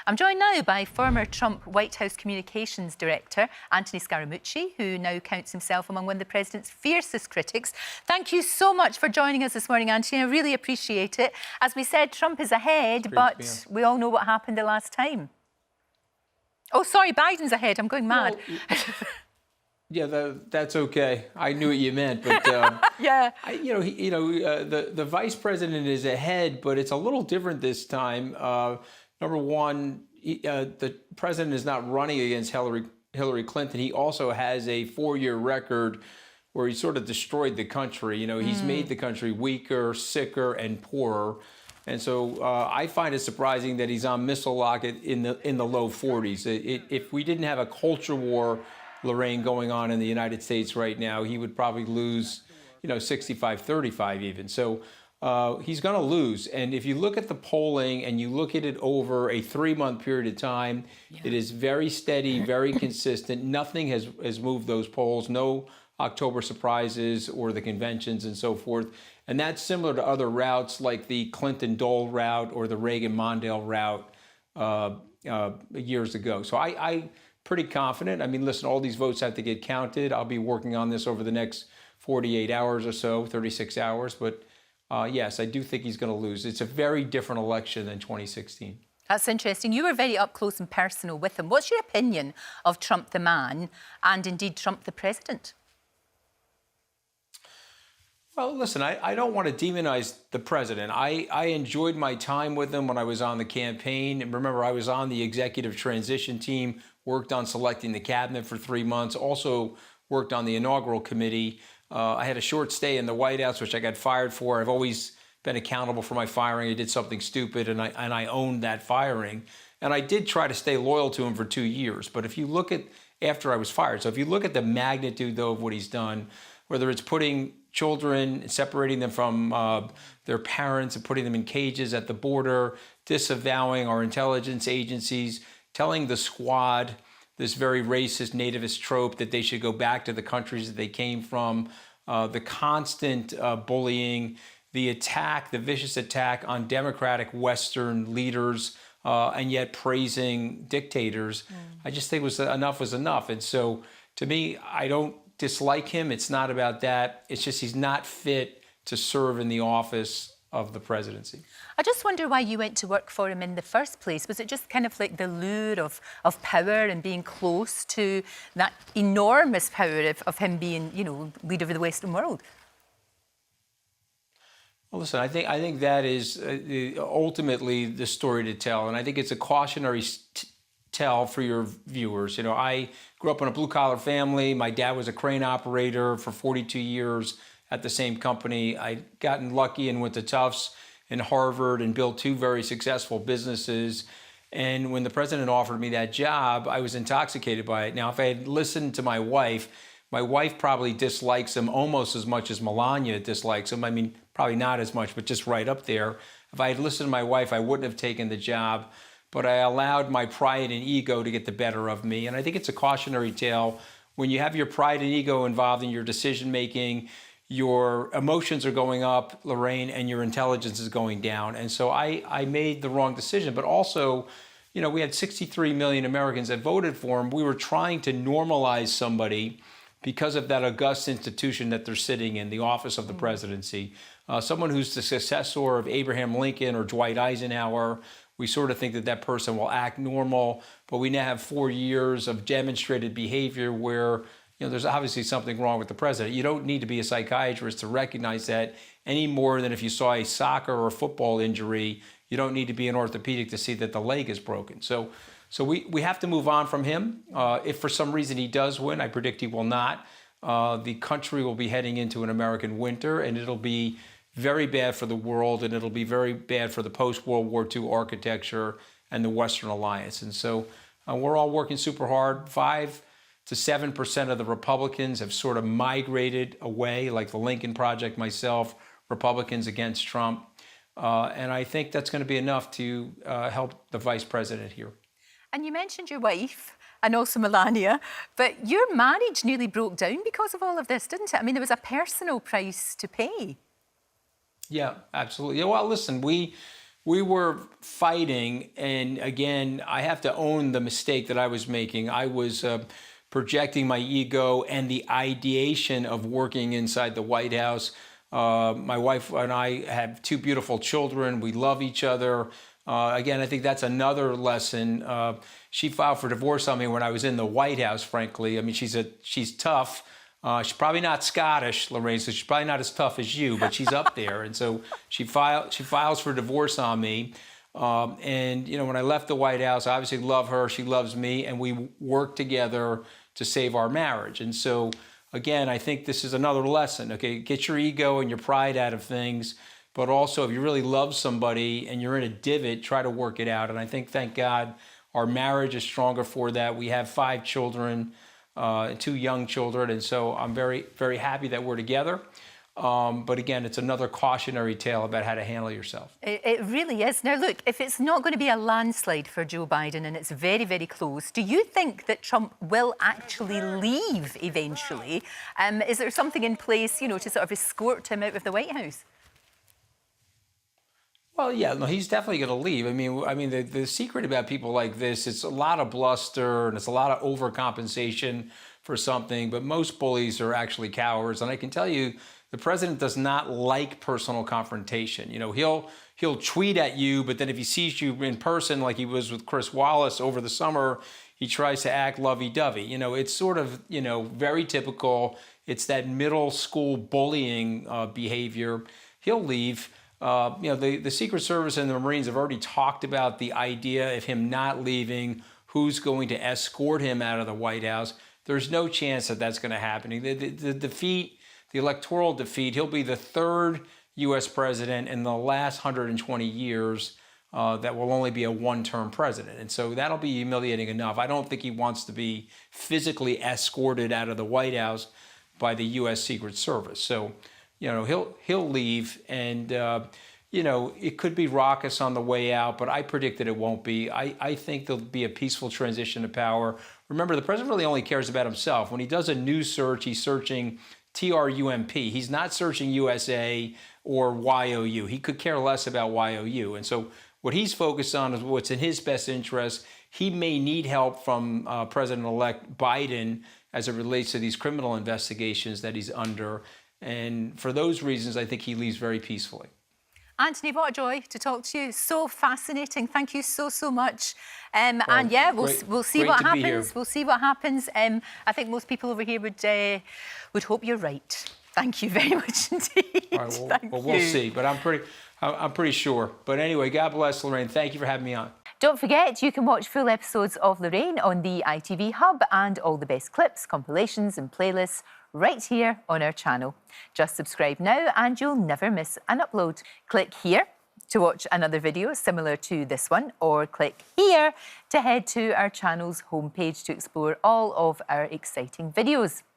I'm joined now by former Trump White House Communications Director, Anthony Scaramucci, who now counts himself among one of the president's fiercest critics. Thank you so much for joining us this morning, Anthony. I really appreciate it. As we said, Trump is ahead, but we all know what happened the last time. Oh, sorry, Biden's ahead. I'm going mad. Yeah, that's okay. I knew what you meant, but yeah, the vice president is ahead, but it's a little different this time. Number one, the president is not running against Hillary Clinton. He also has a 4-year record where he sort of destroyed the country. He's made the country weaker, sicker, and poorer. And so I find it surprising that he's on missile lock in the low 40s. If we didn't have a culture war, Lorraine, going on in the United States right now, he would probably lose, 65-35 even. So he's going to lose. And if you look at the polling and you look at it over a 3-month period of time, it is very steady, very consistent. Nothing has moved those polls. No October surprises or the conventions and so forth. And that's similar to other routes like the Clinton-Dole route or the Reagan-Mondale route years ago. So I pretty confident. I mean, listen, all these votes have to get counted. I'll be working on this over the next 48 hours or so, 36 hours. But yes, I do think he's going to lose. It's a very different election than 2016. That's interesting. You were very up close and personal with him. What's your opinion of Trump the man and indeed Trump the president? Well, listen, I don't want to demonize the president. I enjoyed my time with him when I was on the campaign. And remember, I was on the executive transition team, worked on selecting the cabinet for 3 months, also worked on the inaugural committee. I had a short stay in the White House, which I got fired for. I've always been accountable for my firing. I did something stupid, and I owned that firing. And I did try to stay loyal to him for 2 years. But if you look at after I was fired, so if you look at the magnitude, though, of what he's done, whether it's putting children, separating them from their parents and putting them in cages at the border, disavowing our intelligence agencies, telling the Squad, this very racist nativist trope, that they should go back to the countries that they came from, the constant bullying, the attack, the vicious attack on democratic Western leaders, and yet praising dictators. I just think enough was enough. And so to me, I don't dislike him. It's not about that. It's just he's not fit to serve in the office of the presidency. I just wonder why you went to work for him in the first place. Was it just kind of like the lure of power and being close to that enormous power of him being, leader of the Western world? Well, listen, I think that is ultimately the story to tell, and I think it's a cautionary tell for your viewers. I grew up in a blue-collar family. My dad was a crane operator for 42 years at the same company. I'd gotten lucky and went to Tufts and Harvard and built 2 very successful businesses. And when the president offered me that job, I was intoxicated by it. Now, if I had listened to my wife probably dislikes him almost as much as Melania dislikes him. I mean, probably not as much, but just right up there. If I had listened to my wife, I wouldn't have taken the job. But I allowed my pride and ego to get the better of me. And I think it's a cautionary tale. When you have your pride and ego involved in your decision-making, your emotions are going up, Lorraine, and your intelligence is going down. And so I made the wrong decision. But also, we had 63 million Americans that voted for him. We were trying to normalize somebody because of that august institution that they're sitting in, the office of the presidency. Someone who's the successor of Abraham Lincoln or Dwight Eisenhower. We sort of think that person will act normal, but we now have 4 years of demonstrated behavior where, there's obviously something wrong with the president. You don't need to be a psychiatrist to recognize that any more than if you saw a soccer or football injury. You don't need to be an orthopedic to see that the leg is broken. So we have to move on from him. If for some reason he does win, I predict he will not, the country will be heading into an American winter, and it'll be very bad for the world, and it'll be very bad for the post-World War II architecture and the Western alliance. And so we're all working super hard. 5 to 7% of the Republicans have sort of migrated away, like the Lincoln Project, myself, Republicans against Trump. And I think that's going to be enough to help the vice president here. And you mentioned your wife and also Melania, but your marriage nearly broke down because of all of this, didn't it? I mean, there was a personal price to pay. Yeah, absolutely. Yeah, well, listen, we we were fighting, and again, I have to own the mistake that I was making. I was projecting my ego and the ideation of working inside the White House. My wife and I have 2 beautiful children. We love each other. Again, I think that's another lesson. She filed for divorce on me when I was in the White House, frankly. I mean, she's tough. She's probably not Scottish, Lorraine, so she's probably not as tough as you, but she's up there. And so she files for divorce on me. And, you know, when I left the White House, I obviously love her, she loves me, and we work together to save our marriage. And so, again, I think this is another lesson. Okay, get your ego and your pride out of things, but also if you really love somebody and you're in a divot, try to work it out. And I think, thank God, our marriage is stronger for that. We have 5 children, 2 young children, and so I'm very, very happy that we're together. But again, it's another cautionary tale about how to handle yourself. It really is. Now, look, if it's not going to be a landslide for Joe Biden and it's very, very close, do you think that Trump will actually leave eventually? Is there something in place, you know, to sort of escort him out of the White House? Well, yeah, no, he's definitely going to leave. I mean, the secret about people like this, it's a lot of bluster and it's a lot of overcompensation for something, but most bullies are actually cowards. And I can tell you, the president does not like personal confrontation. You know, he'll tweet at you, but then if he sees you in person, like he was with Chris Wallace over the summer, he tries to act lovey-dovey. You know, it's sort of, you know, very typical. It's that middle school bullying behavior. He'll leave. You know, the Secret Service and the Marines have already talked about the idea of him not leaving, who's going to escort him out of the White House. There's no chance that that's going to happen. The defeat, the electoral defeat, he'll be the 3rd U.S. president in the last 120 years that will only be a 1-term president. And so that'll be humiliating enough. I don't think he wants to be physically escorted out of the White House by the U.S. Secret Service. So, you know, he'll leave, and you know, it could be raucous on the way out, but I predict that it won't be. I think there'll be a peaceful transition to power. Remember, the president really only cares about himself. When he does a news search, he's searching TRUMP. He's not searching USA or YOU. He could care less about YOU. And so what he's focused on is what's in his best interest. He may need help from President-elect Biden as it relates to these criminal investigations that he's under. And for those reasons, I think he leaves very peacefully. Anthony, what a joy to talk to you. So fascinating. Thank you so, so much. And yeah, we'll see what happens. We'll see what happens. I think most people over here would hope you're right. Thank you very much indeed. All right, well, we'll see, but I'm pretty sure. But anyway, God bless, Lorraine. Thank you for having me on. Don't forget, you can watch full episodes of Lorraine on the ITV Hub and all the best clips, compilations and playlists right here on our channel. Just subscribe now and you'll never miss an upload. Click here to watch another video similar to this one, or click here to head to our channel's homepage to explore all of our exciting videos.